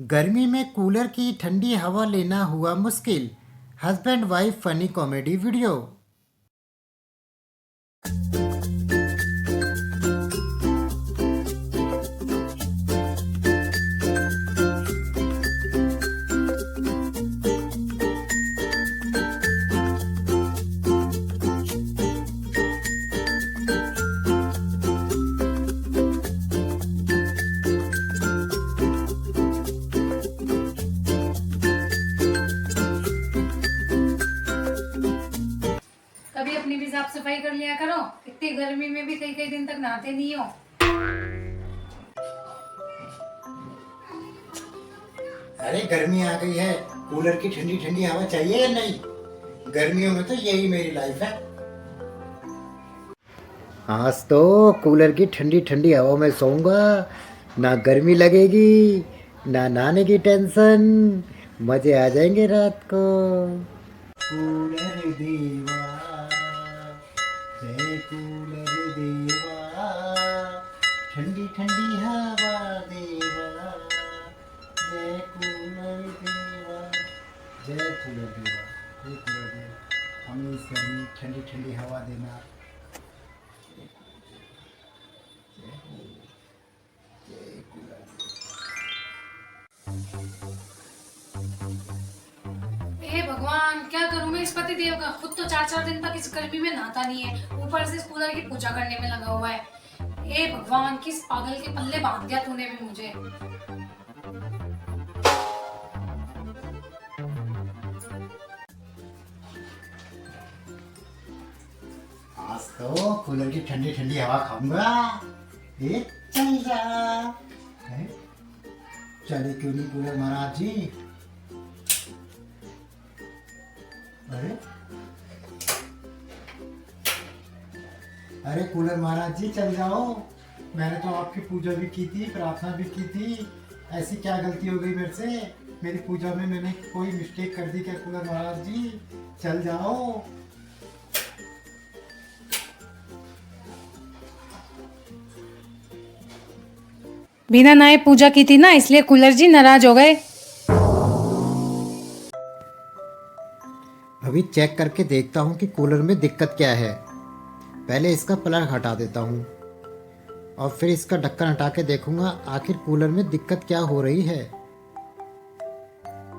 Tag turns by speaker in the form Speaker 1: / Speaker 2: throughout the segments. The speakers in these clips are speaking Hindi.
Speaker 1: गर्मी में कूलर की ठंडी हवा लेना हुआ मुश्किल। Husband wife funny comedy video.
Speaker 2: कभी अपनी भी साफ सफाई कर लिया करो। इतनी गर्मी में भी कई कई दिन तक नहाते नहीं हो।
Speaker 1: अरे गर्मी आ गई है, कूलर की ठंडी ठंडी हवा चाहिए या नहीं? गर्मियों में तो यही मेरी लाइफ है। आज तो कूलर की ठंडी ठंडी हवा में सोऊंगा, ना गर्मी लगेगी ना नहाने की टेंशन। मजे आ जाएंगे रात को। कूलर देवा, जय कूलर देवा, ठंडी ठंडी हवा देवा, जय कूलर देवा, जय कूलर देवा, जय कूलर देवा। हमें इस गर्मी ठंडी ठंडी हवा देना।
Speaker 2: हे भगवान, क्या करूं मैं इस पति देव का। खुद तो 4-4 दिन तक इस गर्मी में नहाता नहीं है, ऊपर से इस कूलर की पूजा करने में लगा हुआ है। हे भगवान, किस पागल के पल्ले बांध दिया तूने भी मुझे।
Speaker 1: आज तो कूलर की ठंडी ठंडी हवा खाऊंगा। ये चल जा है? चले क्यों नहीं कूलर महाराज जी? अरे अरे कूलर महाराज जी चल जाओ। मैंने तो आपकी पूजा भी की थी, प्रार्थना भी की थी। ऐसी क्या गलती हो गई मेरे से? मेरी पूजा में मैंने कोई मिस्टेक कर दी क्या कूलर महाराज जी? चल जाओ।
Speaker 2: बिना नहाए पूजा की थी ना, इसलिए कूलर जी नाराज हो गए।
Speaker 1: अभी चेक करके देखता हूँ कि कूलर में दिक्कत क्या है। पहले इसका प्लग हटा देता हूँ और फिर इसका ढक्कन हटा के देखूंगा आखिर कूलर में दिक्कत क्या हो रही है।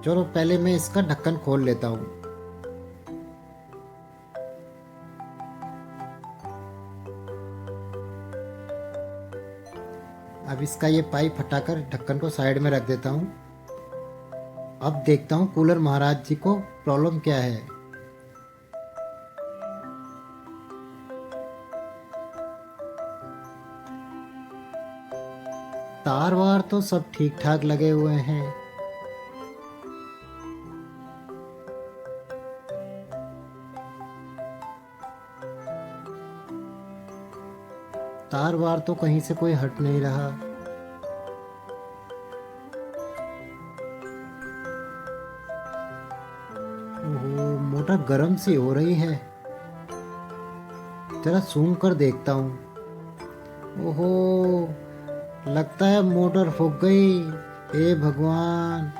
Speaker 1: चलो पहले मैं इसका ढक्कन खोल लेता हूँ। अब इसका ये पाइप हटाकर ढक्कन को साइड में रख देता हूँ। अब देखता हूँ कूलर महाराज जी को प्रॉब्लम क्या है। तार वार तो सब ठीक ठाक लगे हुए हैं। तार वार तो कहीं से कोई हट नहीं रहा। ओहो, मोटर गर्म सी हो रही है। जरा सूंघ कर देखता हूँ। ओहो, लगता है मोटर फूक गई। हे भगवान,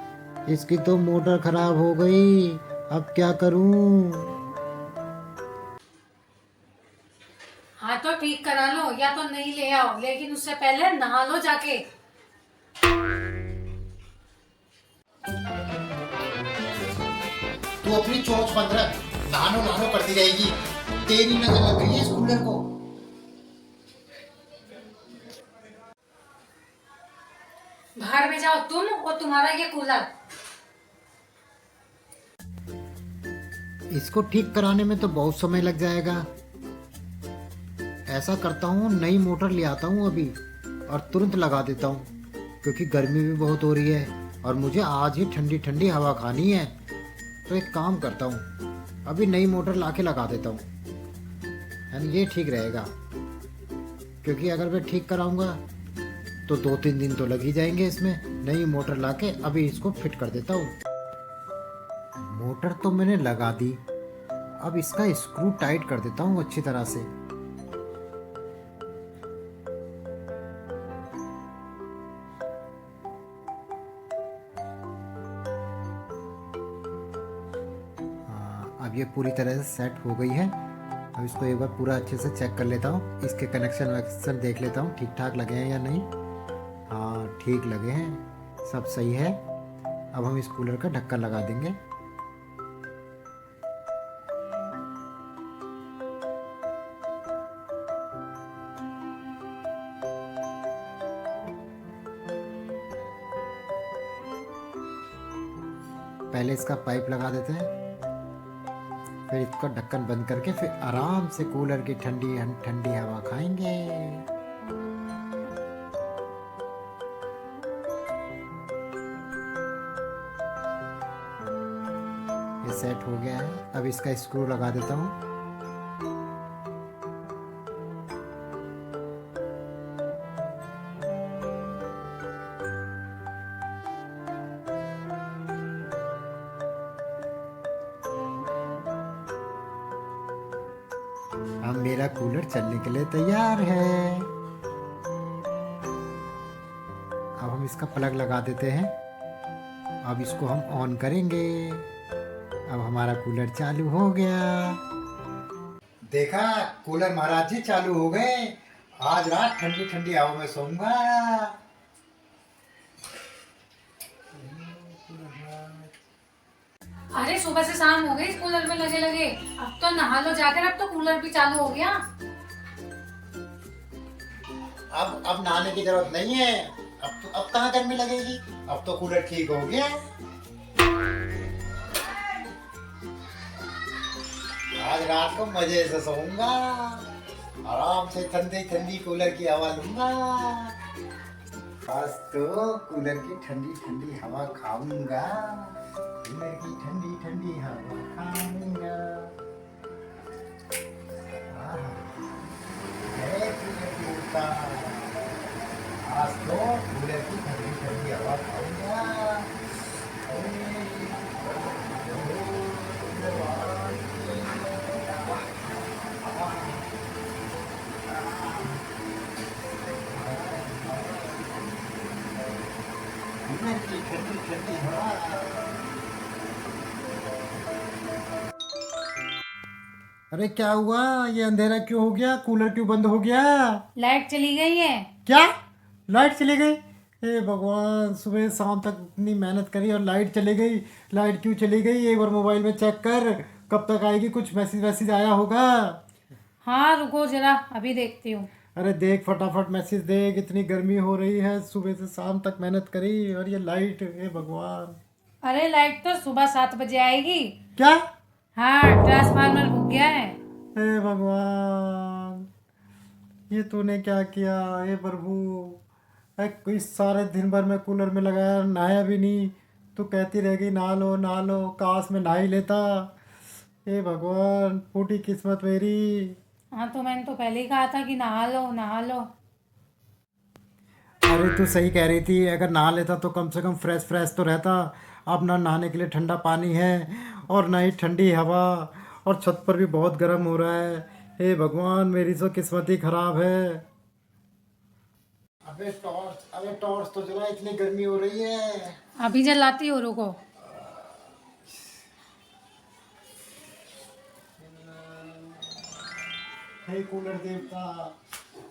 Speaker 1: इसकी तो मोटर खराब हो गई। अब क्या करूं?
Speaker 2: हाँ तो ठीक करा लो, या तो नहीं ले आओ, लेकिन उससे पहले नहा लो जाके।
Speaker 1: तू अपनी चोंच बंद रख, नानो नानो करती रहेगी। तेरी नजर लग गई है इस कूलर को।
Speaker 2: बाहर में जाओ तुम और तुम्हारा ये कूलर।
Speaker 1: इसको ठीक कराने में तो बहुत समय लग जाएगा। ऐसा करता हूँ, नई मोटर ले आता हूँ अभी और तुरंत लगा देता हूँ, क्योंकि गर्मी भी बहुत हो रही है और मुझे आज ही ठंडी ठंडी हवा खानी है। तो एक काम करता हूँ, अभी नई मोटर लाके लगा देता हूँ। यानी ये ठीक रहेगा, क्योंकि अगर मैं ठीक कराऊंगा तो 2-3 दिन तो लग ही जाएंगे इसमें। नई मोटर लाके अभी इसको फिट कर देता हूँ। मोटर तो मैंने लगा दी, अब इसका स्क्रू टाइट कर देता हूँ अच्छी तरह से। अब ये पूरी तरह से सेट हो गई है। अब इसको एक बार पूरा अच्छे से चेक कर लेता हूँ, इसके कनेक्शन वनेक्शन देख लेता हूँ ठीक ठाक लगे हैं या नहीं। हाँ ठीक लगे हैं, सब सही है। अब हम इस कूलर का ढक्कन लगा देंगे। पहले इसका पाइप लगा देते हैं, फिर इसका ढक्कन बंद करके फिर आराम से कूलर की ठंडी ठंडी हवा खाएंगे। ये सेट हो गया है। अब इसका स्क्रू लगा देता हूँ। अब मेरा कूलर चलने के लिए तैयार है। अब हम इसका प्लग लगा देते हैं। अब इसको हम ऑन करेंगे। अब हमारा कूलर चालू हो गया। देखा, कूलर महाराज जी चालू हो गए। आज रात ठंडी ठंडी हवा में सोऊंगा।
Speaker 2: अरे सुबह से शाम हो गई इस कूलर में लगे लगे, अब तो नहा लो जाकर, अब तो कूलर भी चालू हो गया।
Speaker 1: अब नहाने की जरूरत नहीं है। अब कहाँ गर्मी लगेगी, अब तो कूलर ठीक हो गया। आज रात को मजे से सोऊंगा, आराम से ठंडी ठंडी कूलर की हवा लूंगा। आज तो कूलर की ठंडी ठंडी हवा खाऊंगा, कूलर की ठंडी ठंडी हवा खाऊंगा। आज तो कूलर की ठंडी ठंडी हवा खाऊंगा। ठंडी ठंडी हवा। अरे क्या हुआ, ये अंधेरा क्यों हो गया, कूलर क्यों बंद हो गया?
Speaker 2: लाइट चली गई है।
Speaker 1: क्या लाइट चली गई? हे भगवान, सुबह शाम तक इतनी मेहनत करी और लाइट चली गई। लाइट क्यों चली गई? एक बार मोबाइल में चेक कर, कब तक आएगी, कुछ मैसेज वैसेज आया होगा।
Speaker 2: हाँ रुको जरा, अभी देखती हूँ।
Speaker 1: अरे देख, फटाफट मैसेज देख, इतनी गर्मी हो रही है, सुबह से शाम तक मेहनत करी और ये लाइट, हे भगवान।
Speaker 2: अरे लाइट तो सुबह 7 बजे आएगी।
Speaker 1: क्या?
Speaker 2: हाँ, ट्रांसफार्मर रुक गया है।
Speaker 1: हे भगवान, ये तूने क्या किया? हे प्रभु, इस सारे दिन भर में कूलर में लगाया, नहाया भी नहीं। तू कहती रह गई नहा लो नहा लो, काश में नहा ही लेता। हे भगवान, फूटी किस्मत मेरी।
Speaker 2: हाँ तो मैंने तो पहले ही कहा था कि नहा लो नहा लो।
Speaker 1: अरे तू सही कह रही थी, अगर नहा लेता तो कम से कम फ्रेश फ्रेश तो रहता। अब ना नहाने के लिए ठंडा पानी है और ना ही ठंडी हवा, और छत पर भी बहुत गर्म हो रहा है। हे भगवान, मेरी तो किस्मत ही खराब है। अबे टॉर्च तो जला, इतनी गर्मी हो रही है।
Speaker 2: अभी जलाती हो, रुको।
Speaker 1: हे कूलर देवता,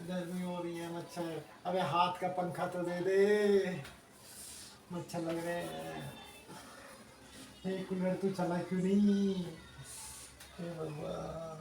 Speaker 1: गर्मी हो रही है, मच्छर। अबे हाथ का पंखा तो दे दे, मच्छर लग रहे हैं। हे कूलर तू चला क्यों नहीं? हे भगवान।